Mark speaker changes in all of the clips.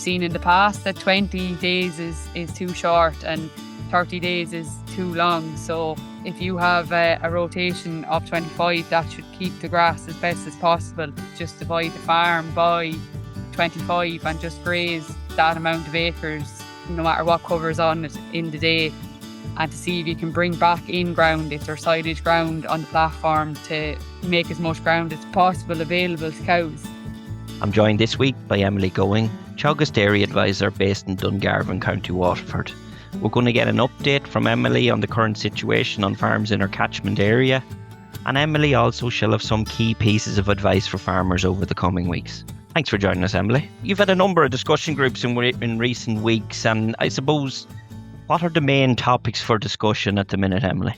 Speaker 1: seen in the past that 20 days is too short and 30 days is too long. So if you have a rotation of 25, that should keep the grass as best as possible. Just divide the farm by 25 and just graze that amount of acres, no matter what covers on it in the day, and to see if you can bring back in ground, if there's silage ground on the platform, to make as much ground as possible available to cows.
Speaker 2: I'm joined this week by Emily Gowing, Teagasc Dairy Advisor based in Dungarvan, County Waterford. We're going to get an update from Emily on the current situation on farms in her catchment area, and Emily also shall have some key pieces of advice for farmers over the coming weeks. Thanks for joining us, Emily. You've had a number of discussion groups in recent weeks, and I suppose, what are the main topics for discussion at the minute, Emily?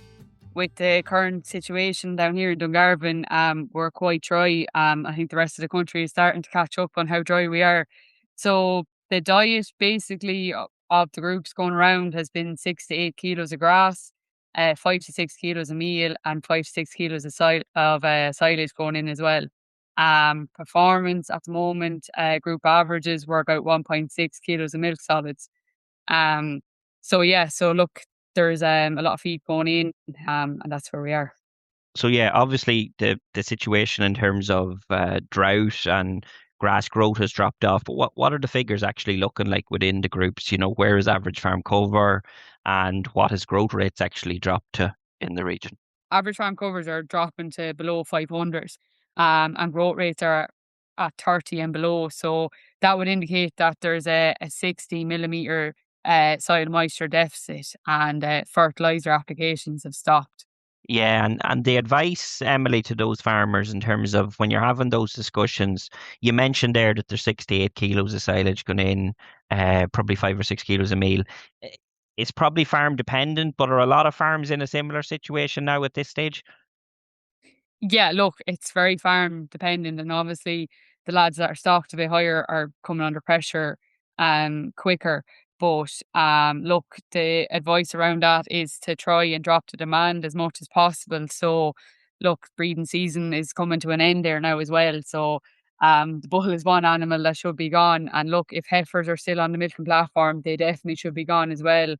Speaker 1: With the current situation down here in Dungarvan, we're quite dry. I think the rest of the country is starting to catch up on how dry we are. So the diet basically of the groups going around has been 6 to 8 kilos of grass, 5 to 6 kilos of meal, and 5 to 6 kilos of silage going in as well. Performance at the moment, group averages were about 1.6 kilos of milk solids. So look, there's a lot of feed going in, and that's where we are.
Speaker 2: So yeah, obviously the situation in terms of drought and grass growth has dropped off. But what are the figures actually looking like within the groups? You know, where is average farm cover, and what has growth rates actually dropped to in the region?
Speaker 1: Average farm covers are dropping to below 500, and growth rates are at 30 and below. So that would indicate that there's a 60 millimetre soil moisture deficit, and fertiliser applications have stopped.
Speaker 2: Yeah, and the advice, Emily, to those farmers in terms of when you're having those discussions, you mentioned there that there's 68 kilos of silage going in, probably 5 or 6 kilos of meal. It's probably farm dependent, but are a lot of farms in a similar situation now at this stage?
Speaker 1: Yeah, look, it's very farm dependent, and obviously the lads that are stocked a bit higher are coming under pressure quicker. But look, the advice around that is to try and drop the demand as much as possible. So look, breeding season is coming to an end there now as well. So the bull is one animal that should be gone. And look, if heifers are still on the milking platform, they definitely should be gone as well.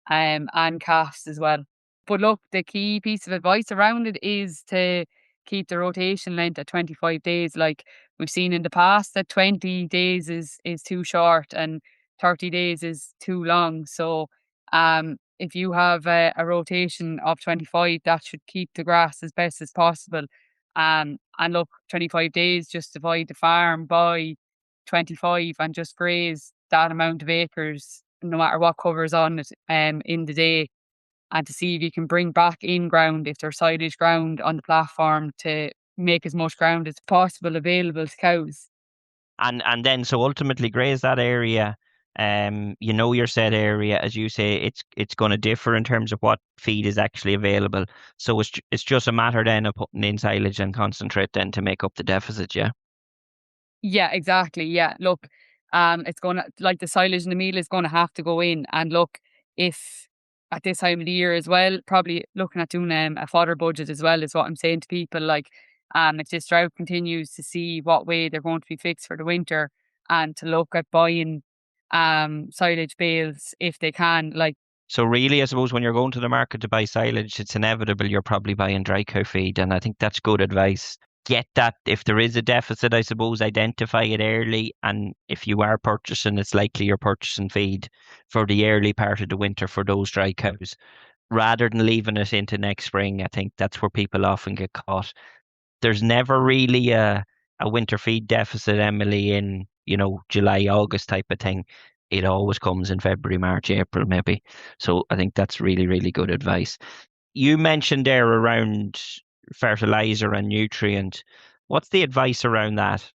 Speaker 1: And calves as well. But look, the key piece of advice around it is to keep the rotation length at 25 days. Like we've seen in the past that 20 days is too short and 30 days is too long. So if you have a rotation of 25, that should keep the grass as best as possible. And look, 25 days, just divide the farm by 25 and just graze that amount of acres, no matter what covers on it in the day, and to see if you can bring back in ground, if there's silage ground on the platform, to make as much ground as possible available to cows.
Speaker 2: And then so ultimately graze that area. You know your set area, as you say, it's going to differ in terms of what feed is actually available. So it's just a matter then of putting in silage and concentrate then to make up the deficit. Yeah.
Speaker 1: Yeah, exactly. Yeah, look, it's gonna, like, the silage and the meal is gonna have to go in. And look, if at this time of the year as well, probably looking at doing a fodder budget as well is what I'm saying to people. Like, if this drought continues, to see what way they're going to be fixed for the winter, and to look at buying silage bales if they can. Like,
Speaker 2: So really, I suppose when you're going to the market to buy silage, it's inevitable you're probably buying dry cow feed, and I think that's good advice. Get that if there is a deficit, I suppose, identify it early, and if you are purchasing, it's likely you're purchasing feed for the early part of the winter for those dry cows, rather than leaving it into next spring. I think that's where people often get caught. There's never really a winter feed deficit, Emily, in, July, August type of thing. It always comes in February, March, April, maybe. So I think that's really, really good advice. You mentioned there around fertilizer and nutrient. What's the advice around that?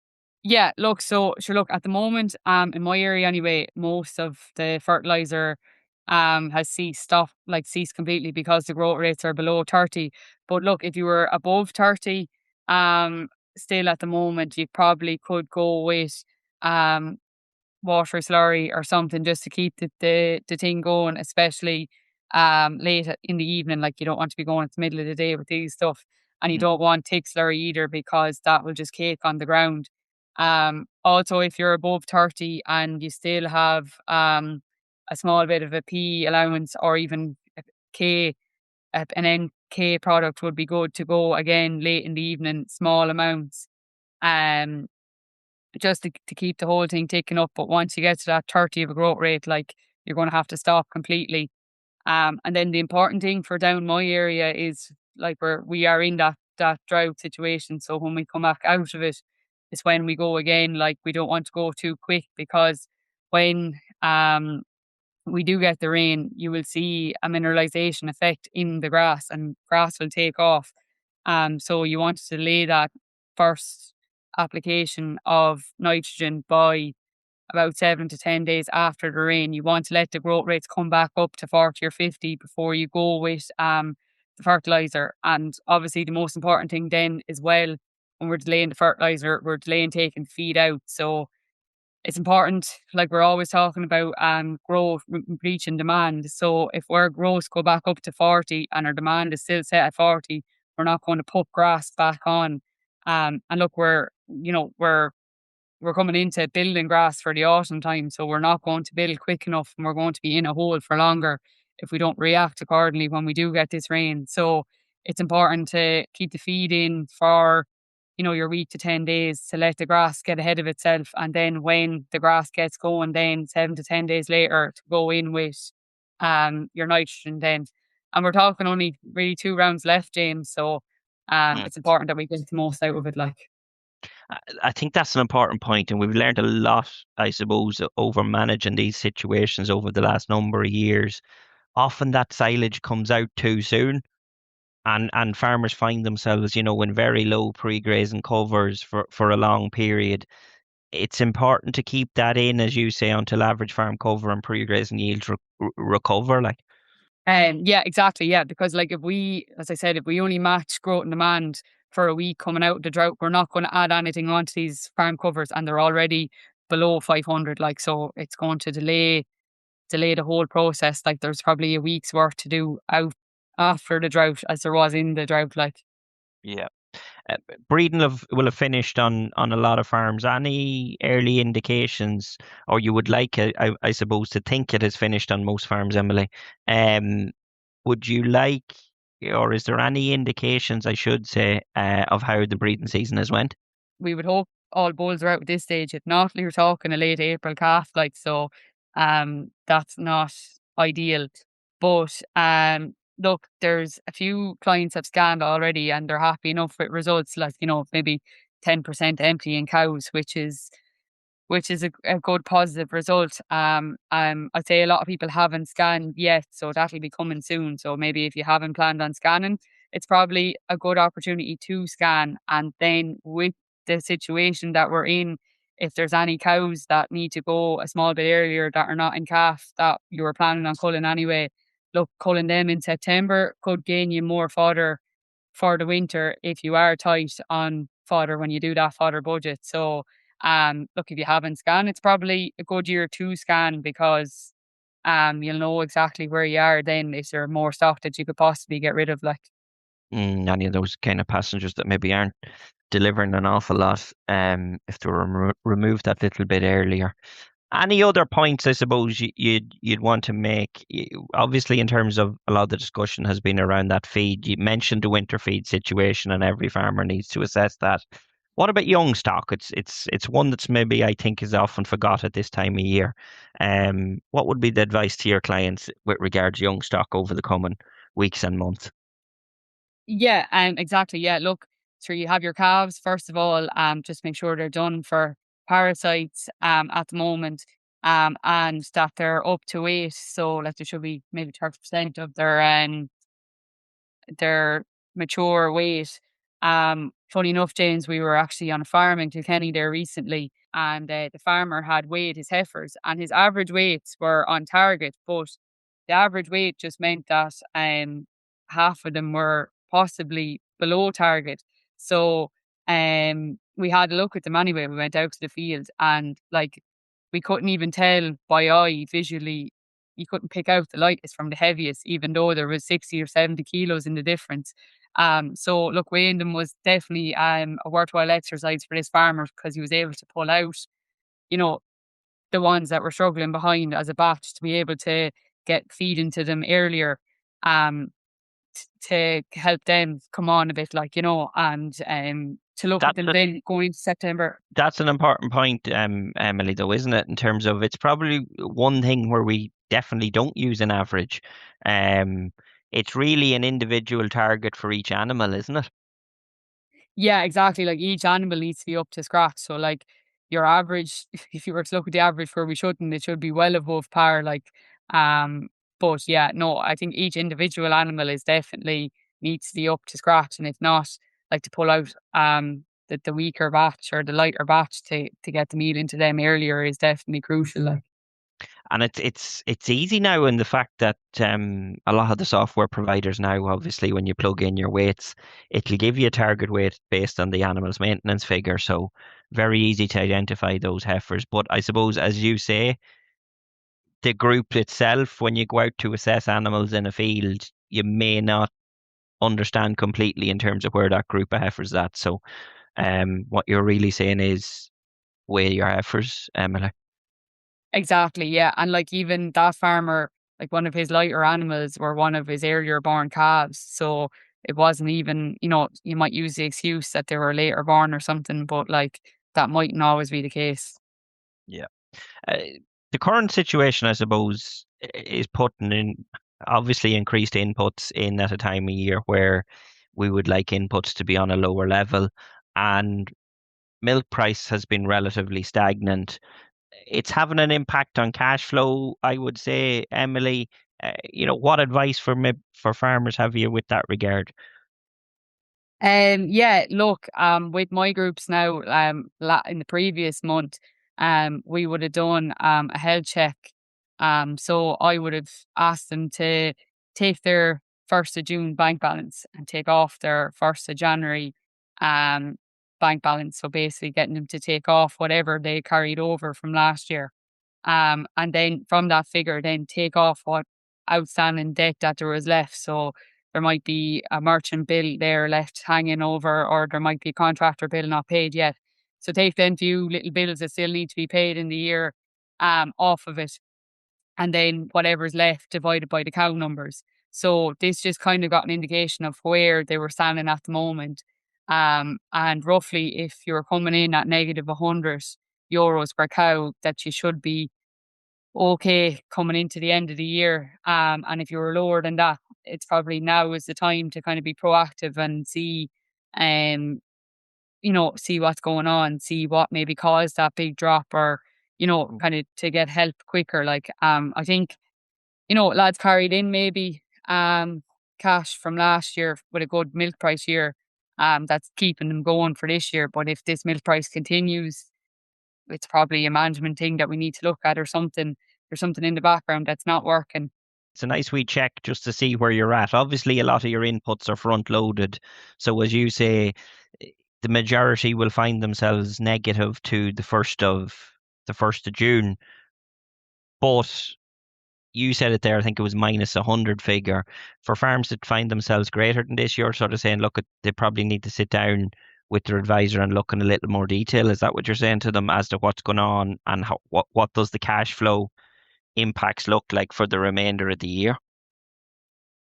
Speaker 1: yeah, look, so sure, look, at the moment, in my area anyway, most of the fertilizer has ceased completely, because the growth rates are below 30. But look, if you were above 30, still at the moment, you probably could go with um water slurry or something, just to keep the thing going, especially late in the evening. Like, you don't want to be going at the middle of the day with these stuff, and you
Speaker 2: Mm.
Speaker 1: don't want thick slurry either, because that will just cake on the ground. Also, if you're above 30 and you still have a small bit of a P allowance or even a K, an NK product would be good to go again late in the evening, small amounts, um, just to keep the whole thing ticking up. But once you get to that 30 of a growth rate, like you're going to have to stop completely. And then the important thing for down my area is like we are in that drought situation. So when we come back out of it, it's when we go again. Like we don't want to go too quick because when we do get the rain, you will see a mineralization effect in the grass and grass will take off. So you want to delay that first application of nitrogen by about 7 to 10 days after the rain. You want to let the growth rates come back up to 40 or 50 before you go with the fertilizer. And obviously, the most important thing then as well, when we're delaying the fertilizer, we're delaying taking feed out. So it's important, like we're always talking about growth reaching demand. So if our growth go back up to 40 and our demand is still set at 40, we're not going to put grass back on. And look, we're coming into building grass for the autumn time, so we're not going to build quick enough and we're going to be in a hole for longer if we don't react accordingly when we do get this rain. So it's important to keep the feed in for, your week to 10 days to let the grass get ahead of itself. And then when the grass gets going, then 7 to 10 days later to go in with your nitrogen then. And we're talking only really 2 rounds left, James. So
Speaker 2: Mm.
Speaker 1: it's important that we get the most out of it, like.
Speaker 2: I think that's an important point, and we've learned a lot, I suppose, over managing these situations over the last number of years. Often that silage comes out too soon, and farmers find themselves, in very low pre-grazing covers for a long period. It's important to keep that in, as you say, until average farm cover and pre-grazing yields recover. Like,
Speaker 1: Yeah, exactly. Yeah, because like if we, as I said, if we only match growth and demand for a week coming out of the drought, we're not going to add anything onto these farm covers, and they're already below 500. Like, so it's going to delay the whole process. Like, there's probably a week's work to do out after the drought, as there was in the drought. Like,
Speaker 2: yeah. Uh, Breeding will have finished on a lot of farms. Any early indications, or you would like, I suppose, to think it has finished on most farms, Emily? Um, would you like, or is there any indications, I should say, of how the breeding season has went?
Speaker 1: we would hope all bulls are out at this stage. If not, you're talking a late April calf. Like, so, that's not ideal. But look, there's a few clients have scanned already, and they're happy enough with results. Like, maybe 10% empty in cows, which is a good positive result. I'd say a lot of people haven't scanned yet, so that'll be coming soon. So maybe if you haven't planned on scanning, it's probably a good opportunity to scan. And then with the situation that we're in, if there's any cows that need to go a small bit earlier that are not in calf that you were planning on culling anyway, look, culling them in September could gain you more fodder for the winter if you are tight on fodder when you do that fodder budget. So look, if you haven't scanned, it's probably a good year to scan because you'll know exactly where you are then if there are more stock that you could possibly get rid of. Like,
Speaker 2: Any of those kind of passengers that maybe aren't delivering an awful lot, if they were removed that little bit earlier. Any other points, I suppose, you'd want to make? Obviously, in terms of a lot of the discussion has been around that feed. You mentioned the winter feed situation, and every farmer needs to assess that. What about young stock? It's one that's maybe I think is often forgot at this time of year. What would be the advice to your clients with regards to young stock over the coming weeks and months?
Speaker 1: yeah, exactly. Yeah, look, so you have your calves first of all. Just make sure they're done for parasites at the moment. And that they're up to weight. So like there should be maybe 30% of their mature weight. Funny enough, James, we were actually on a farm in Kilkenny there recently, and the farmer had weighed his heifers, and his average weights were on target, but the average weight just meant that half of them were possibly below target. So we had a look at them anyway. We went out to the field, and like we couldn't even tell by eye visually, you couldn't pick out the lightest from the heaviest, even though there was 60 or 70 kilos in the difference. So look, weighing them was definitely a worthwhile exercise for this farmer because he was able to pull out, you know, the ones that were struggling behind as a batch to be able to get feed into them earlier, um, to help them come on a bit, like, and to look at
Speaker 2: That's
Speaker 1: them then going into September.
Speaker 2: That's an important point, Emily, though, isn't it? In terms of it's probably one thing where we definitely don't use an average. Um, it's really an individual target for each animal, isn't it?
Speaker 1: Yeah, exactly. Like each animal needs to be up to scratch. So like your average, if you were to look at the average where we shouldn't, it should be well above par. Um, but yeah, no, I think each individual animal is definitely needs to be up to scratch. And if not, like to pull out the weaker batch or the lighter batch to get the meat into them earlier is definitely crucial. Like.
Speaker 2: And it's easy now in the fact that a lot of the software providers now, obviously, when you plug in your weights, it'll give you a target weight based on the animal's maintenance figure. So very easy to identify those heifers. But I suppose, as you say, the group itself, when you go out to assess animals in a field, you may not understand completely in terms of where that group of heifers is at. So, what you're really saying is weigh your heifers, Emily.
Speaker 1: Exactly, yeah, and, like, even that farmer, like, one of his lighter animals were one of his earlier born calves, so it wasn't even, you might use the excuse that they were later born or something, but, like, that mightn't always be the case.
Speaker 2: Yeah. Uh, the current situation, I suppose, is putting in obviously increased inputs in at a time of year where we would like inputs to be on a lower level, and milk price has been relatively stagnant. It's having an impact on cash flow, I would say, Emily. What advice for farmers have you with that regard?
Speaker 1: Yeah, look, with my groups now, in the previous month, we would have done a health check. So I would have asked them to take their 1st of June bank balance and take off their 1st of January um bank balance. So basically getting them to take off whatever they carried over from last year. And then from that figure, then take off what outstanding debt that there was left. So there might be a merchant bill there left hanging over, or there might be a contractor bill not paid yet. So take them few little bills that still need to be paid in the year off of it, and then whatever's left divided by the cow numbers. So this just kind of got an indication of where they were standing at the moment. And roughly, if you're coming in at negative €100 per cow, that you should be okay coming into the end of the year. And if you were lower than that, it's probably now is the time to kind of be proactive and see, um, see what's going on, see what maybe caused that big drop, or kind of to get help quicker. Like, I think lads carried in maybe cash from last year with a good milk price year. That's keeping them going for this year. But if this milk price continues, it's probably a management thing that we need to look at, or something. There's something in the background that's not working.
Speaker 2: It's a nice wee check just to see where you're at. Obviously, a lot of your inputs are front loaded. So, as you say, the majority will find themselves negative to the first of June. But you said it there, I think it was minus 100 figure. For farms that find themselves greater than this, you're sort of saying, look, they probably need to sit down with their advisor and look in a little more detail. Is that what you're saying to them as to what's going on and what does the cash flow impacts look like for the remainder of the year?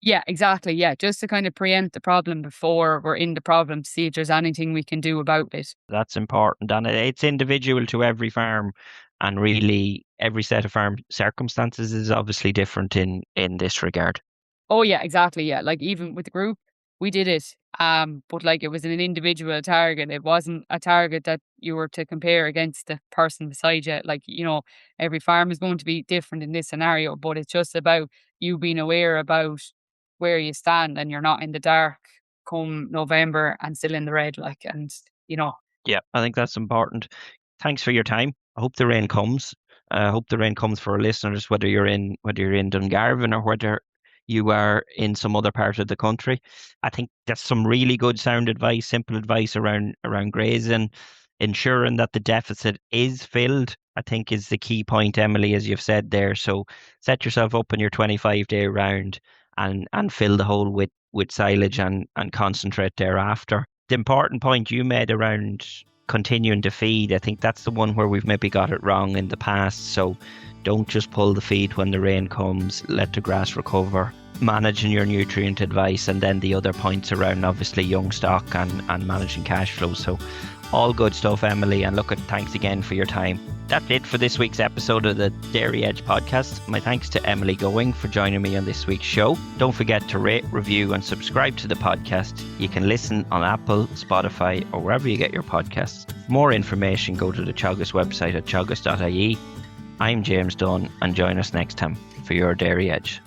Speaker 1: Yeah, exactly. Yeah, just to kind of preempt the problem before we're in the problem, to see if there's anything we can do about it.
Speaker 2: That's important, and it's individual to every farm, and really every set of farm circumstances is obviously different in this regard.
Speaker 1: Oh yeah, exactly. Yeah, like even with the group, we did it. But like it was an individual target. It wasn't a target that you were to compare against the person beside you. Like, every farm is going to be different in this scenario, but it's just about you being aware about where you stand, and you're not in the dark come November and still in the red. Like, and you know,
Speaker 2: Yeah, I think that's important. Thanks for your time. I hope the rain comes. I hope the rain comes for our listeners, whether you're in Dungarvan or whether you are in some other part of the country. I think that's some really good sound advice, simple advice around grazing, ensuring that the deficit is filled. I think is the key point, Emily, as you've said there. So set yourself up in your 25-day round and fill the hole with silage and concentrate thereafter. The important point you made around continuing to feed, I think that's the one where we've maybe got it wrong in the past. So don't just pull the feed when the rain comes, let the grass recover, managing your nutrient advice, and then the other points around obviously young stock and managing cash flow. So all good stuff, Emily, and look, thanks again for your time. That's it for this week's episode of the Dairy Edge podcast. My thanks to Emily Gowing for joining me on this week's show. Don't forget to rate, review and subscribe to the podcast. You can listen on Apple, Spotify or wherever you get your podcasts. For more information, go to the Teagasc website at teagasc.ie. I'm James Dunne, and join us next time for your Dairy Edge.